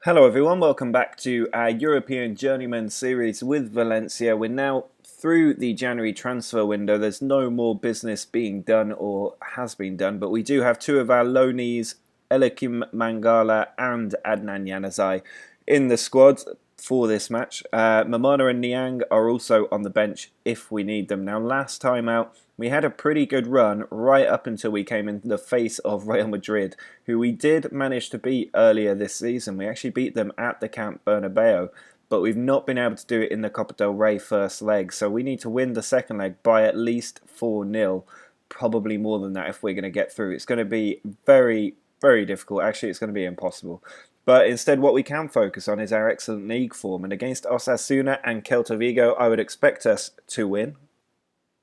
Hello everyone, welcome back to our European Journeyman series with Valencia. We're now through the January transfer window. There's no more business being done or has been done, but we do have two of our loanees, Elikim Mangala and Adnan Januzaj, in the squad for this match. Mamana and Niang are also on the bench if we need them. Now, last time out, we had a pretty good run right up until we came in the face of Real Madrid, who we did manage to beat earlier this season. We actually beat them at the Camp Bernabeu, but we've not been able to do it in the Copa del Rey first leg. So we need to win the second leg by at least 4-0, probably more than that if we're going to get through. It's going to be very, very difficult. Actually, it's going to be impossible. But instead, what we can focus on is our excellent league form. And against Osasuna and Celta Vigo, I would expect us to win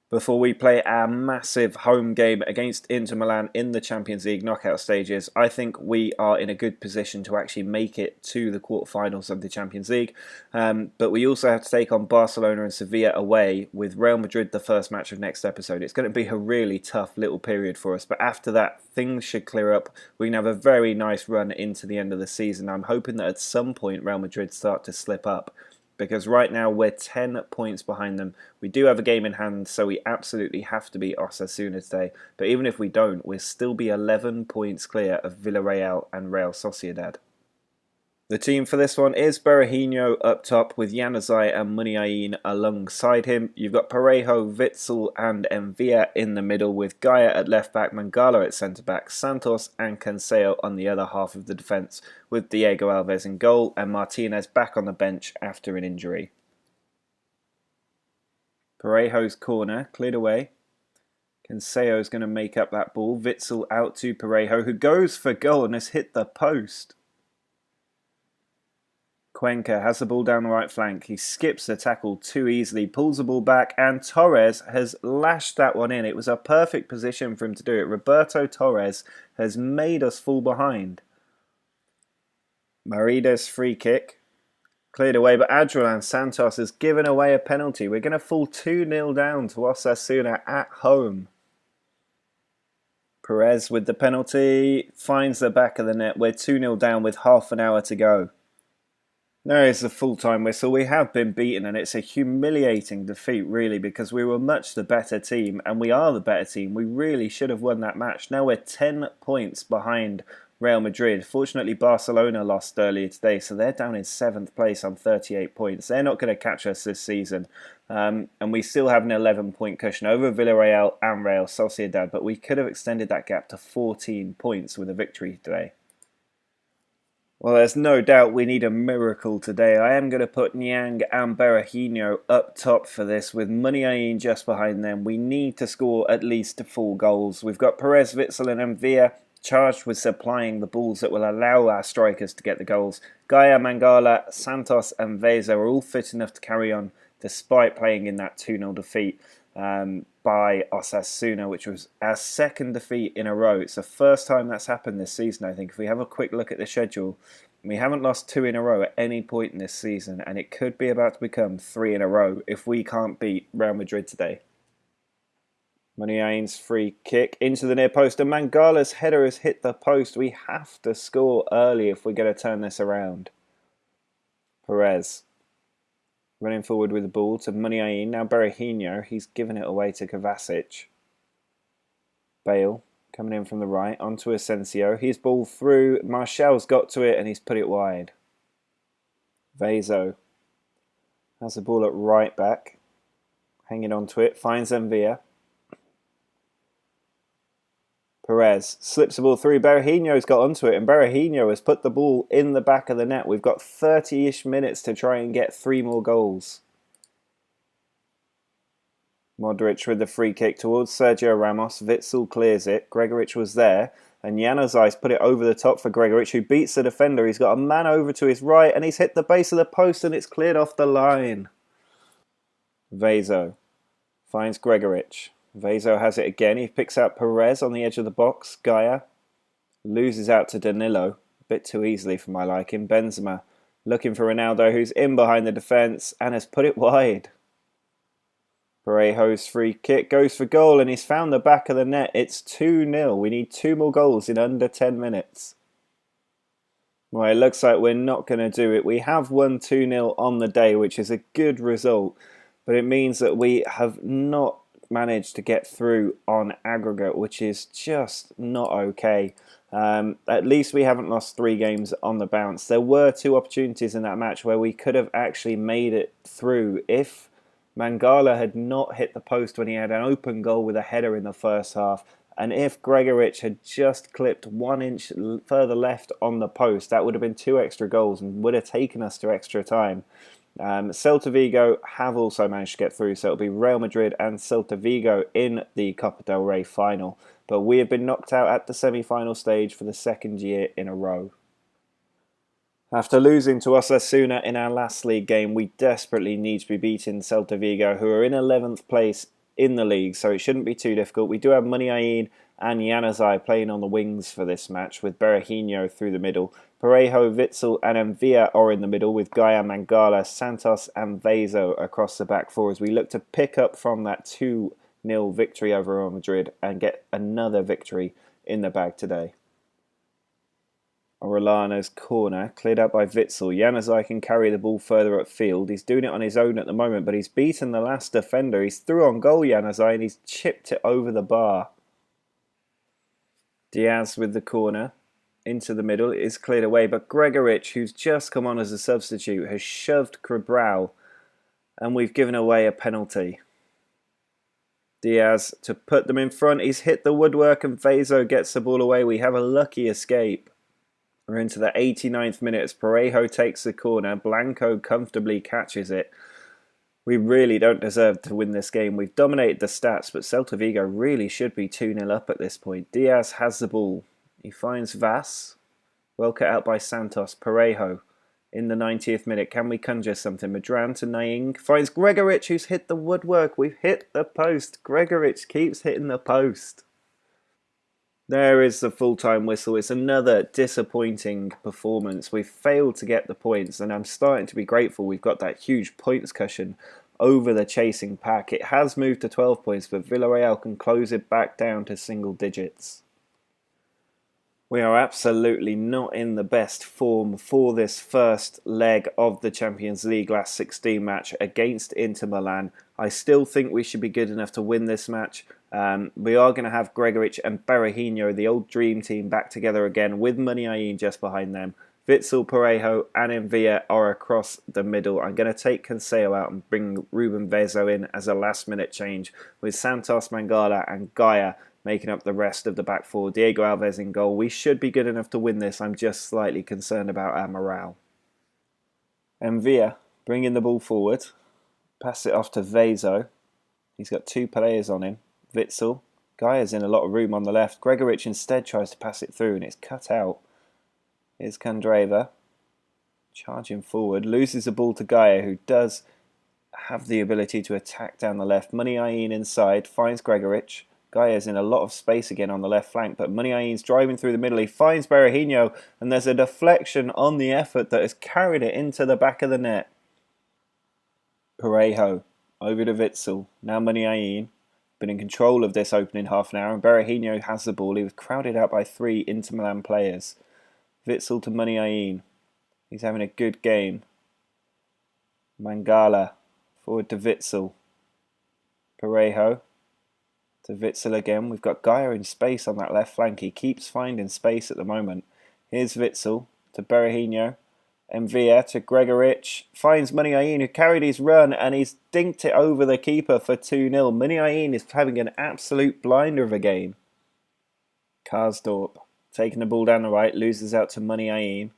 before we play our massive home game against Inter Milan in the Champions League knockout stages. I think we are in a good position to actually make it to the quarterfinals of the Champions League. But we also have to take on Barcelona and Sevilla away, with Real Madrid the first match of next episode. It's going to be a really tough little period for us, but after that, things should clear up. We can have a very nice run into the end of the season. I'm hoping that at some point Real Madrid start to slip up, because right now we're 10 points behind them. We do have a game in hand, so we absolutely have to beat Osasuna today. But even if we don't, we'll still be 11 points clear of Villarreal and Real Sociedad. The team for this one is Berahino up top with Januzaj and Muniain alongside him. You've got Parejo, Witsel and Envia in the middle, with Gaia at left back, Mangala at centre back, Santos and Cancelo on the other half of the defence, with Diego Alves in goal and Martinez back on the bench after an injury. Parejo's corner cleared away. Cancelo is going to make up that ball. Witsel out to Parejo, who goes for goal and has hit the post. Cuenca has the ball down the right flank. He skips the tackle too easily, pulls the ball back, and Torres has lashed that one in. It was a perfect position for him to do it. Roberto Torres has made us fall behind. Marida's free kick cleared away, but Adrian Santos has given away a penalty. We're going to fall 2-0 down to Osasuna at home. Perez with the penalty finds the back of the net. We're 2-0 down with half an hour to go. No, it's a full-time whistle. We have been beaten, and it's a humiliating defeat, really, because we were much the better team, and we are the better team. We really should have won that match. Now we're 10 points behind Real Madrid. Fortunately, Barcelona lost earlier today, so they're down in 7th place on 38 points. They're not going to catch us this season. And we still have an 11-point cushion over Villarreal and Real Sociedad, but we could have extended that gap to 14 points with a victory today. Well, there's no doubt we need a miracle today. I am going to put Niang and Berahino up top for this, with Muniain just behind them. We need to score at least 4 goals. We've got Perez, Witsel and Envia charged with supplying the balls that will allow our strikers to get the goals. Gaia, Mangala, Santos and Veza are all fit enough to carry on despite playing in that 2-0 defeat by Osasuna, which was our second defeat in a row. It's the first time that's happened this season, I think. If we have a quick look at the schedule, we haven't lost 2 in a row at any point in this season, and it could be about to become 3 in a row if we can't beat Real Madrid today. Muniain's free kick into the near post, and Mangala's header has hit the post. We have to score early if we're going to turn this around. Perez running forward with the ball to Muniain. Now Berahino, he's given it away to Kovacic. Bale coming in from the right onto Asensio. His ball through. Martial's got to it and he's put it wide. Vezo has the ball at right back, hanging on to it. Finds Envia. Perez slips the ball through. Berahino's got onto it, and Berahino has put the ball in the back of the net. We've got 30-ish minutes to try and get 3 more goals. Modric with the free kick towards Sergio Ramos. Witsel clears it. Gregoritsch was there, and Januzaj's put it over the top for Gregoritsch, who beats the defender. He's got a man over to his right, and he's hit the base of the post, and it's cleared off the line. Vezo finds Gregoritsch. Vezo has it again. He picks out Perez on the edge of the box. Gaia loses out to Danilo. A bit too easily for my liking. Benzema looking for Ronaldo, who's in behind the defence and has put it wide. Parejo's free kick goes for goal, and he's found the back of the net. It's 2-0. We need 2 more goals in under 10 minutes. Well, it looks like we're not going to do it. We have won 2-0 on the day, which is a good result, but it means that we have not managed to get through on aggregate, which is just not okay. At least we haven't lost 3 games on the bounce. There were 2 opportunities in that match where we could have actually made it through if Mangala had not hit the post when he had an open goal with a header in the first half. And if Gregorich had just clipped 1 inch further left on the post, that would have been 2 extra goals and would have taken us to extra time. Celta Vigo have also managed to get through, so it'll be Real Madrid and Celta Vigo in the Copa del Rey final. But we have been knocked out at the semi-final stage for the 2nd year in a row. After losing to Osasuna in our last league game, we desperately need to be beating Celta Vigo, who are in 11th place in the league, so it shouldn't be too difficult. We do have Muniain and Januzaj playing on the wings for this match, with Berahino through the middle. Parejo, Witsel and Envia are in the middle, with Gaia, Mangala, Santos and Vezo across the back four, as we look to pick up from that 2-0 victory over Real Madrid and get another victory in the bag today. Orellano's corner, cleared out by Witsel. Januzaj can carry the ball further upfield. He's doing it on his own at the moment, but he's beaten the last defender. He's through on goal, Januzaj, and he's chipped it over the bar. Diaz with the corner into the middle. It is cleared away, but Gregorich, who's just come on as a substitute, has shoved Cabral, and we've given away a penalty. Diaz to put them in front. He's hit the woodwork, and Vezo gets the ball away. We have a lucky escape. We're into the 89th minute as Parejo takes the corner. Blanco comfortably catches it. We really don't deserve to win this game. We've dominated the stats, but Celta Vigo really should be 2-0 up at this point. Diaz has the ball. He finds Vas. Well cut out by Santos. Parejo in the 90th minute. Can we conjure something? Madran to Naing. Finds Gregorich, who's hit the woodwork. We've hit the post. Gregorich keeps hitting the post. There is the full-time whistle. It's another disappointing performance. We've failed to get the points, and I'm starting to be grateful we've got that huge points cushion over the chasing pack. It has moved to 12 points, but Villarreal can close it back down to single digits. We are absolutely not in the best form for this first leg of the Champions League last 16 match against Inter Milan. I still think we should be good enough to win this match. We are going to have Gregorich and Berahino, the old dream team, back together again with Muniain just behind them. Witsel, Parejo and Envia are across the middle. I'm going to take Cancelo out and bring Ruben Vezo in as a last minute change, with Santos, Mangala and Gaia making up the rest of the back four. Diego Alves in goal. We should be good enough to win this. I'm just slightly concerned about our morale. Envia bringing the ball forward. Pass it off to Vezo. He's got 2 players on him. Witsel. Gaia's in a lot of room on the left. Gregorich instead tries to pass it through and it's cut out. Here's Candreva. Charging forward. Loses the ball to Gaia, who does have the ability to attack down the left. Muniain inside. Finds Gregorich. Gaia's in a lot of space again on the left flank, but Muniain's driving through the middle. He finds Berahino, and there's a deflection on the effort that has carried it into the back of the net. Parejo over to Witsel. Now Muniain been in control of this opening half an hour, and Berahino has the ball. He was crowded out by 3 Inter Milan players. Witsel to Muniain. He's having a good game. Mangala forward to Witsel. Parejo to Witsel again. We've got Gaia in space on that left flank. He keeps finding space at the moment. Here's Witsel to Berahino. Envia to Gregorich. Finds Muniain, who carried his run, and he's dinked it over the keeper for 2-0. Muniain is having an absolute blinder of a game. Karsdorp taking the ball down the right. Loses out to Muniain.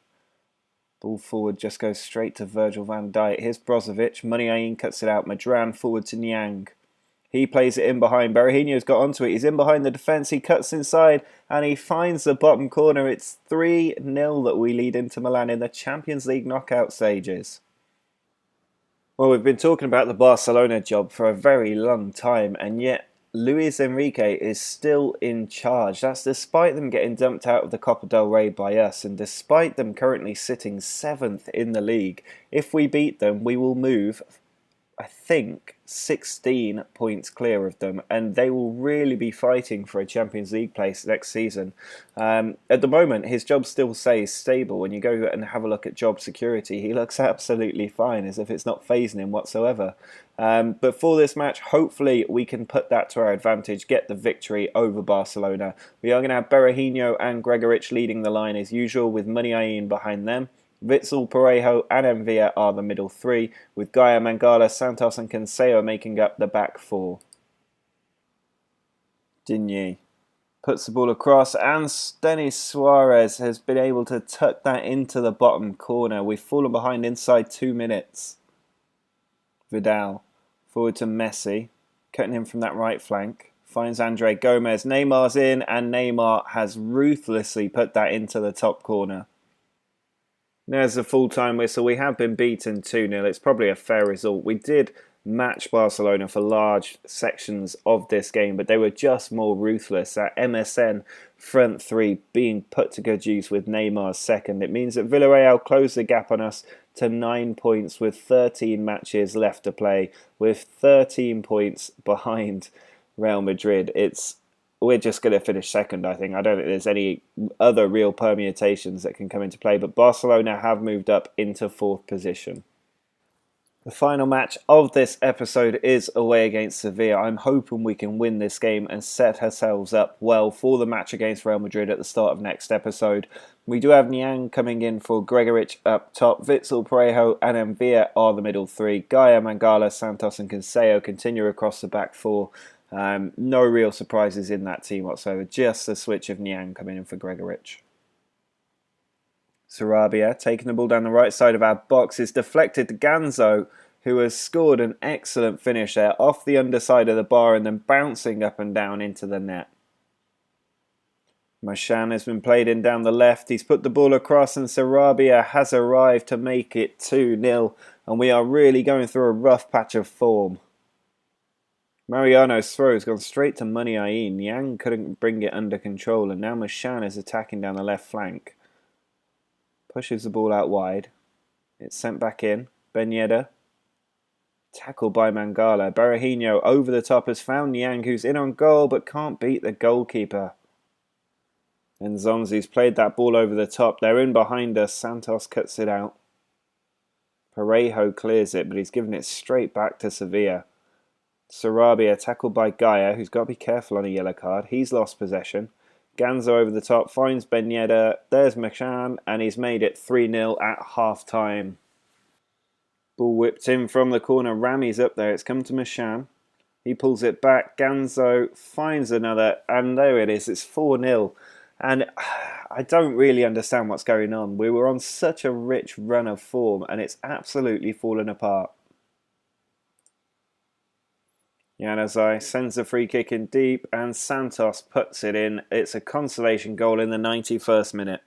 Ball forward just goes straight to Virgil van Dijk. Here's Brozovic. Muniain cuts it out. Madran forward to Niang. He plays it in behind. Berahino's got onto it. He's in behind the defence. He cuts inside and he finds the bottom corner. It's 3-0 that we lead Inter Milan in the Champions League knockout stages. Well, we've been talking about the Barcelona job for a very long time, and yet Luis Enrique is still in charge. That's despite them getting dumped out of the Copa del Rey by us, and despite them currently sitting 7th in the league. If we beat them, we will move I think, 16 points clear of them, and they will really be fighting for a Champions League place next season. At the moment, his job still stays stable. When you go and have a look at job security, he looks absolutely fine, as if it's not phasing him whatsoever. But for this match, hopefully we can put that to our advantage, get the victory over Barcelona. We are going to have Berahino and Gregoritsch leading the line as usual, with Muniain behind them. Witsel, Parejo and Envia are the middle three, with Gaia, Mangala, Santos and Cancelo making up the back four. Digne puts the ball across, and Denis Suarez has been able to tuck that into the bottom corner. We've fallen behind inside 2 minutes. Vidal forward to Messi, cutting him from that right flank. Finds Andre Gomez. Neymar's in, and Neymar has ruthlessly put that into the top corner. There's the full-time whistle. We have been beaten 2-0. It's probably a fair result. We did match Barcelona for large sections of this game, but they were just more ruthless. That MSN front three being put to good use with Neymar's second. It means that Villarreal closed the gap on us to 9 points with 13 matches left to play, with 13 points behind Real Madrid. We're just going to finish second, I think. I don't think there's any other real permutations that can come into play, but Barcelona have moved up into 4th position. The final match of this episode is away against Sevilla. I'm hoping we can win this game and set ourselves up well for the match against Real Madrid at the start of next episode. We do have Niang coming in for Gregoritsch up top. Witsel, Parejo and Envia are the middle three. Gaia, Mangala, Santos and Cancelo continue across the back four. No real surprises in that team whatsoever. Just the switch of Niang coming in for Gregoritsch. Sarabia taking the ball down the right side of our box is deflected to Ganzo, who has scored an excellent finish there off the underside of the bar and then bouncing up and down into the net. Mashan has been played in down the left. He's put the ball across and Sarabia has arrived to make it 2-0, and we are really going through a rough patch of form. Mariano's throw has gone straight to Muniain. Yang couldn't bring it under control, and now Mashan is attacking down the left flank. Pushes the ball out wide. It's sent back in. Ben Yedder. Tackled by Mangala. Berahino over the top has found Yang, who's in on goal but can't beat the goalkeeper. And Zonzi's played that ball over the top. They're in behind us. Santos cuts it out. Parejo clears it, but he's given it straight back to Sevilla. Sarabia tackled by Gaia, who's got to be careful on a yellow card. He's lost possession. Ganzo over the top, finds Ben Yedder. There's Machan, and he's made it 3-0 at half-time. Ball whipped in from the corner. Rami's up there. It's come to Machan. He pulls it back. Ganzo finds another, and there it is. It's 4-0. And I don't really understand what's going on. We were on such a rich run of form, and it's absolutely fallen apart. Januzaj sends the free kick in deep and Santos puts it in. It's a consolation goal in the 91st minute.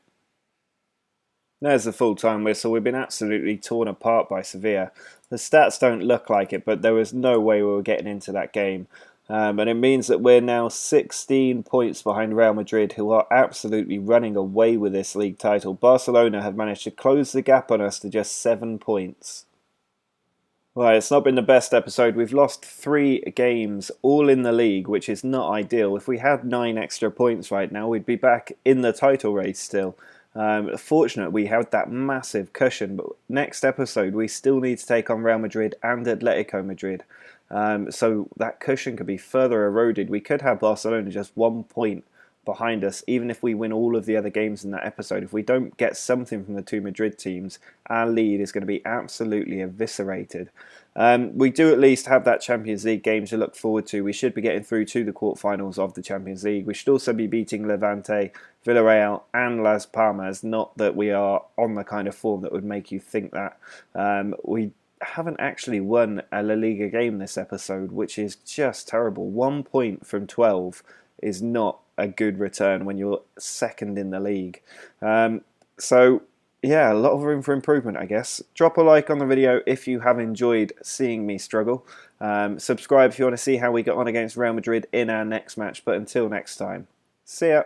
There's the full-time whistle. We've been absolutely torn apart by Sevilla. The stats don't look like it, but there was no way we were getting into that game. And it means that we're now 16 points behind Real Madrid, who are absolutely running away with this league title. Barcelona have managed to close the gap on us to just 7 points. Well, it's not been the best episode. We've lost 3 games, all in the league, which is not ideal. If we had 9 extra points right now, we'd be back in the title race still. Fortunately, we had that massive cushion, but next episode we still need to take on Real Madrid and Atletico Madrid. So that cushion could be further eroded. We could have Barcelona just 1 point behind us, even if we win all of the other games in that episode. If we don't get something from the 2 Madrid teams, our lead is going to be absolutely eviscerated. We do at least have that Champions League game to look forward to. We should be getting through to the quarterfinals of the Champions League. We should also be beating Levante, Villarreal and Las Palmas. Not that we are on the kind of form that would make you think that. We haven't actually won a La Liga game this episode, which is just terrible. 1 point from 12 is not a good return when you're second in the league. So yeah, a lot of room for improvement, I guess. Drop a like on the video if you have enjoyed seeing me struggle. Subscribe if you want to see how we got on against Real Madrid in our next match. But until next time, see ya.